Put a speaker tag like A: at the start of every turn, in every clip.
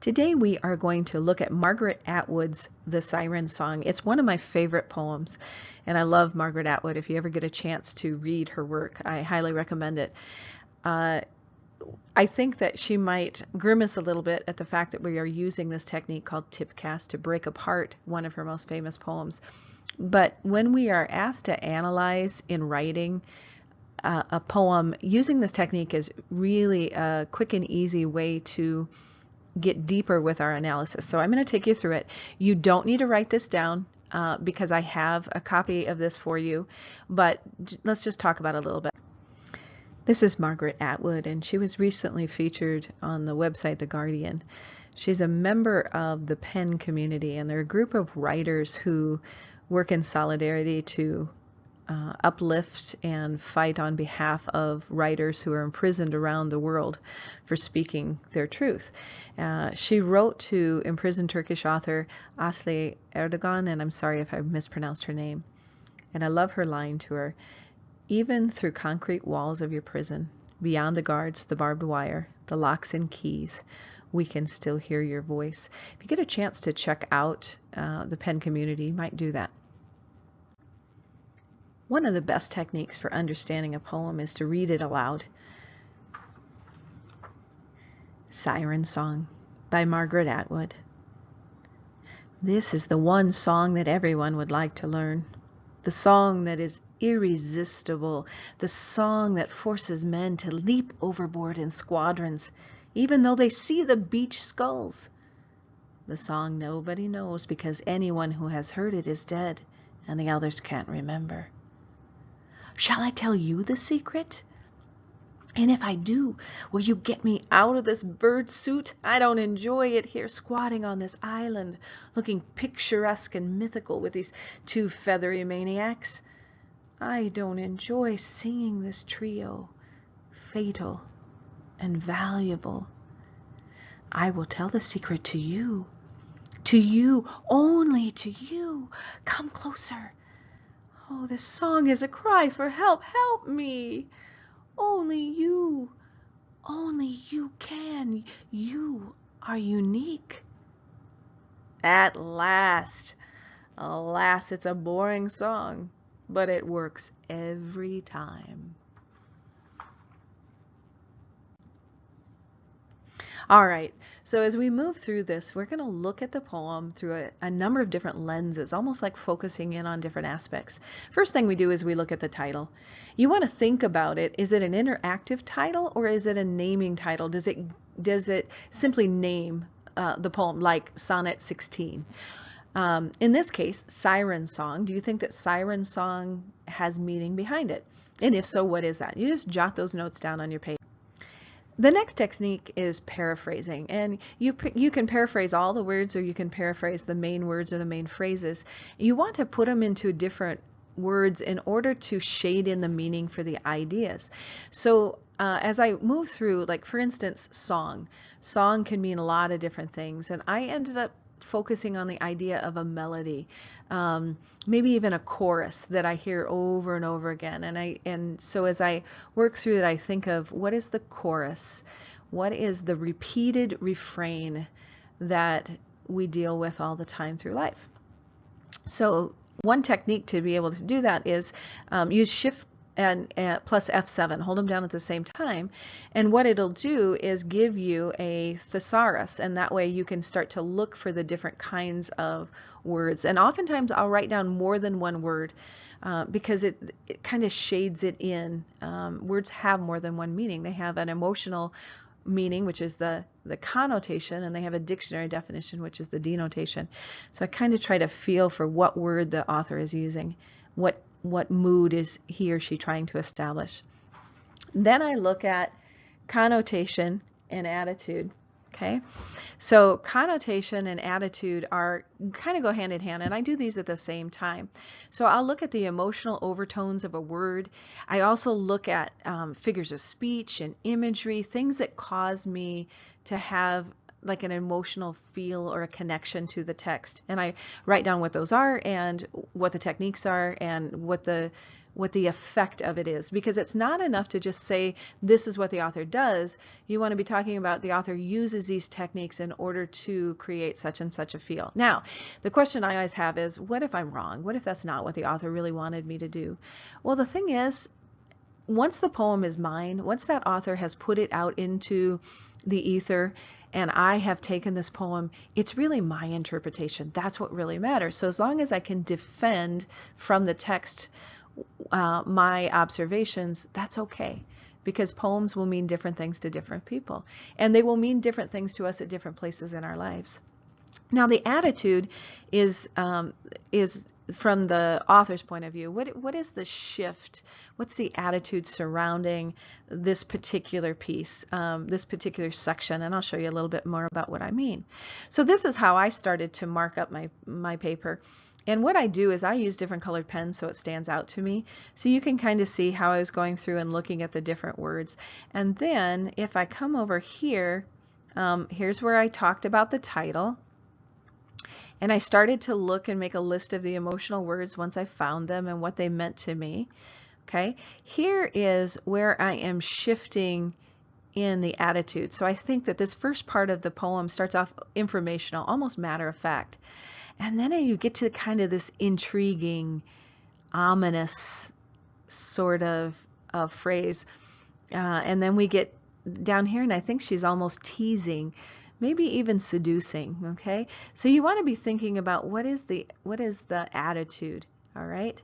A: Today we are going to look at Margaret Atwood's The Siren Song. It's one of my favorite poems, and I love Margaret Atwood. If you ever get a chance to read her work, I highly recommend it. I think that she might grimace a little bit at the fact that we are using this technique called Tpcastt to break apart one of her most famous poems. But when we are asked to analyze in writing a poem, using this technique is really a quick and easy way to get deeper with our analysis. So I'm going to take you through it. You don't need to write this down because I have a copy of this for you, but let's just talk about it a little bit. This is Margaret Atwood, and she was recently featured on the website The Guardian. She's a member of the pen community, and they're a group of writers who work in solidarity to uplift and fight on behalf of writers who are imprisoned around the world for speaking their truth. She wrote to imprisoned Turkish author Asli Erdogan, and I'm sorry if I mispronounced her name. And I love her line to her: "Even through concrete walls of your prison, beyond the guards, the barbed wire, the locks and keys, we can still hear your voice." If you get a chance to check out the pen community, you might do that. One of the best techniques for understanding a poem is to read it aloud. Siren Song by Margaret Atwood. This is the one song that everyone would like to learn. The song that is irresistible. The song that forces men to leap overboard in squadrons, even though they see the beach skulls. The song nobody knows because anyone who has heard it is dead and the others can't remember. Shall I tell you the secret? And if I do, will you get me out of this bird suit? I don't enjoy it here squatting on this island, looking picturesque and mythical with these two feathery maniacs. I don't enjoy singing this trio, fatal and valuable. I will tell the secret to you, only to you. Come closer. Oh, this song is a cry for help. Help me. Only you can. You are unique. At last. Alas, it's a boring song, but it works every time. All right, so as we move through this, we're going to look at the poem through a number of different lenses, almost like focusing in on different aspects. First thing we do is we look at the title. You want to think about it. Is it an interactive title or is it a naming title? Does it simply name the poem, like Sonnet 16? In this case, Siren Song. Do you think that Siren Song has meaning behind it? And if so, what is that? You just jot those notes down on your page. The next technique is paraphrasing, and you can paraphrase all the words, or you can paraphrase the main words or the main phrases. You want to put them into different words in order to shade in the meaning for the ideas. So as I move through, like for instance, song can mean a lot of different things, and I ended up focusing on the idea of a melody, maybe even a chorus that I hear over and over again. And so as I work through it, I think of what is the chorus? What is the repeated refrain that we deal with all the time through life? So one technique to be able to do that is use Shift and plus F7, hold them down at the same time, and what it'll do is give you a thesaurus, and that way you can start to look for the different kinds of words. And oftentimes I'll write down more than one word because it kind of shades it in. Words have more than one meaning. They have an emotional meaning, which is the connotation, and they have a dictionary definition, which is the denotation. So I kind of try to feel for what word the author is using, what mood is he or she trying to establish. Then I look at connotation and attitude. Okay, so connotation and attitude are kind of go hand in hand, and I do these at the same time. So I'll look at the emotional overtones of a word. I also look at figures of speech and imagery, things that cause me to have like an emotional feel or a connection to the text, and I write down what those are and what the techniques are and what the what the effect of it is, because it's not enough to just say this is what the author does. You want to be talking about the author uses these techniques in order to create such and such a feel. Now, the question I always have is, what if I'm wrong? What if that's not what the author really wanted me to do? Well, the thing is, once the poem is mine, once that author has put it out into the ether and I have taken this poem, it's really my interpretation. That's what really matters. So as long as I can defend from the text my observations, that's okay, because poems will mean different things to different people, and they will mean different things to us at different places in our lives. Now, the attitude is from the author's point of view. What is the shift? What's the attitude surrounding this particular piece, this particular section? And I'll show you a little bit more about what I mean. So this is how I started to mark up my paper. And what I do is I use different colored pens so it stands out to me. So you can kind of see how I was going through and looking at the different words. And then if I come over here, here's where I talked about the title. And I started to look and make a list of the emotional words once I found them and what they meant to me. Okay, here is where I am shifting in the attitude. So I think that this first part of the poem starts off informational, almost matter of fact. And then you get to kind of this intriguing, ominous sort of phrase. And then we get down here, and I think she's almost teasing, maybe even seducing. Okay, so you want to be thinking about what is the attitude. All right,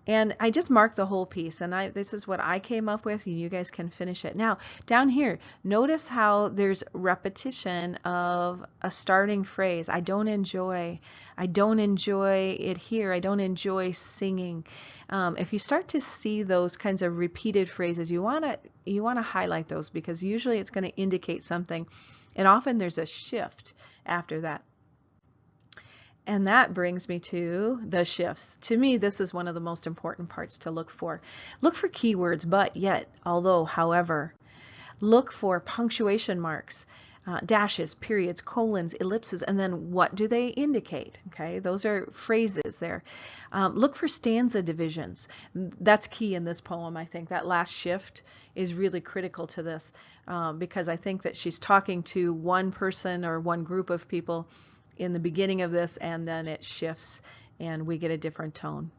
A: and I just marked the whole piece, and this is what I came up with, and you guys can finish it. Now down here, notice how there's repetition of a starting phrase. I don't enjoy it here. I don't enjoy singing. If you start to see those kinds of repeated phrases, you want to highlight those, because usually it's going to indicate something. And often there's a shift after that. And that brings me to the shifts. To me, this is one of the most important parts to look for. Look for keywords, but, yet, although, however. Look for punctuation marks, dashes, periods, colons, ellipses, and then what do they indicate? Okay, those are phrases there. Look for stanza divisions. That's key in this poem, I think. That last shift is really critical to this, because I think that she's talking to one person or one group of people in the beginning of this, and then it shifts and we get a different tone.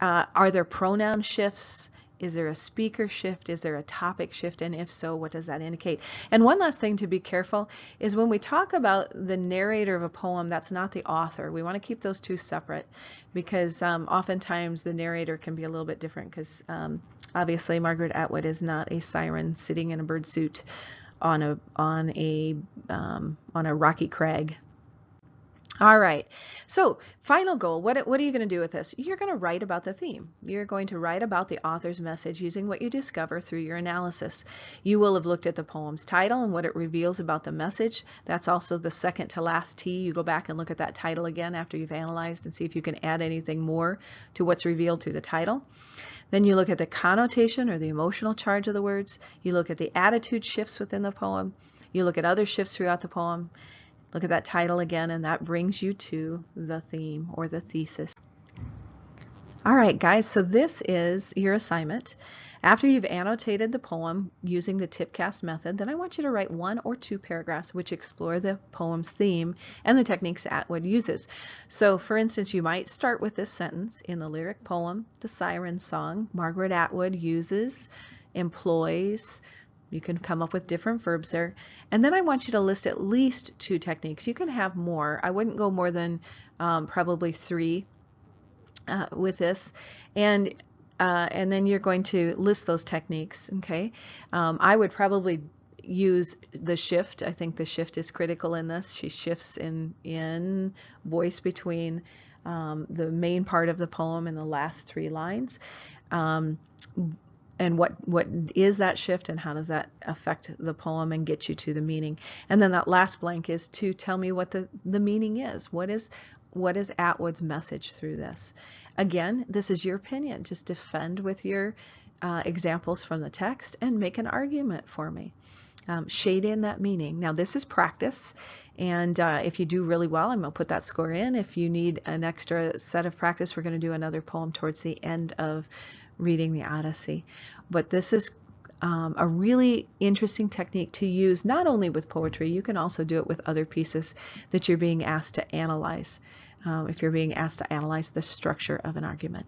A: Are there pronoun shifts? Is there a speaker shift? Is there a topic shift? And if so, what does that indicate? And one last thing to be careful is when we talk about the narrator of a poem, that's not the author. We want to keep those two separate, because oftentimes the narrator can be a little bit different, because obviously Margaret Atwood is not a siren sitting in a bird suit on a rocky crag. All right, so final goal, what are you going to do with this? You're going to write about the theme. You're going to write about the author's message using what you discover through your analysis. You will have looked at the poem's title and what it reveals about the message. That's also the second to last T. You go back and look at that title again after you've analyzed and see if you can add anything more to what's revealed through the title. Then you look at the connotation or the emotional charge of the words. You look at the attitude shifts within the poem. You look at other shifts throughout the poem. Look at that title again, and that brings you to the theme or the thesis. All right, guys, so this is your assignment. After you've annotated the poem using the Tpcastt method, then I want you to write 1 or 2 paragraphs which explore the poem's theme and the techniques Atwood uses. So, for instance, you might start with this sentence: in the lyric poem, The Siren Song, Margaret Atwood uses, employs. You can come up with different verbs there. And then I want you to list at least 2 techniques. You can have more. I wouldn't go more than probably 3 with this. And then you're going to list those techniques. Okay. I would probably use the shift. I think the shift is critical in this. She shifts in voice between the main part of the poem and the last 3 lines. And what is that shift, and how does that affect the poem and get you to the meaning? And then that last blank is to tell me what the meaning is. What is Atwood's message through this? Again, this is your opinion. Just defend with your examples from the text and make an argument for me. Shade in that meaning. Now this is practice, and if you do really well, I'm going to put that score in. If you need an extra set of practice, we're going to do another poem towards the end of reading the Odyssey. But this is a really interesting technique to use not only with poetry, you can also do it with other pieces that you're being asked to analyze, if you're being asked to analyze the structure of an argument.